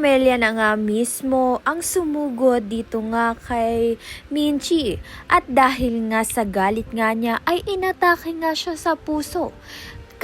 Amelia na nga mismo ang sumugod dito nga kay Minchi. At dahil nga sa galit nga niya ay inatake nga siya sa puso.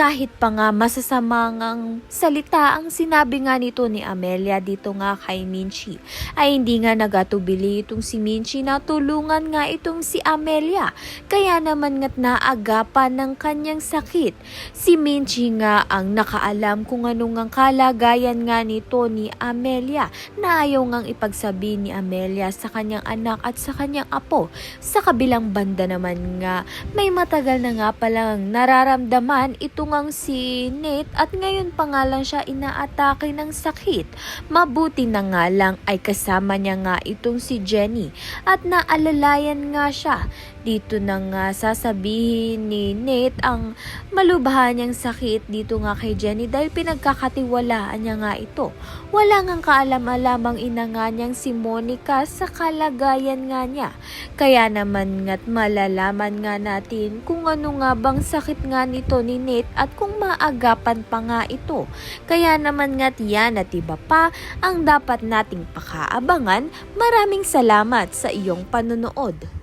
Kahit pa nga masasamang salita ang sinabi nga nito ni Amelia dito nga kay Minchi, ay hindi nga nagatubili itong si Minchi na tulungan nga itong si Amelia. Kaya naman nga't naagapan ng kanyang sakit. Si Minchi nga ang nakaalam kung anong ang kalagayan nga nito ni Amelia na ayaw ngang ipagsabi ni Amelia sa kanyang anak at sa kanyang apo. Sa kabilang banda naman nga, may matagal na nga palang nararamdaman ito ngang si Nate at ngayon pa nga lang siya inaatake ng sakit. Mabuti na nga lang ay kasama niya nga itong si Jenny at naalalayan nga siya. Dito na nga sasabihin ni Nate ang malubhan niyang sakit dito nga kay Jenny dahil pinagkakatiwalaan niya nga ito. Wala ngang kaalam-alamang ina nga niyang si Monica sa kalagayan nga niya. Kaya naman nga't malalaman nga natin kung ano nga bang sakit nga nito ni Nate at kung maagapan pa nga ito. Kaya naman nga't yan at iba pa ang dapat nating pakaabangan. Maraming salamat sa iyong panonood.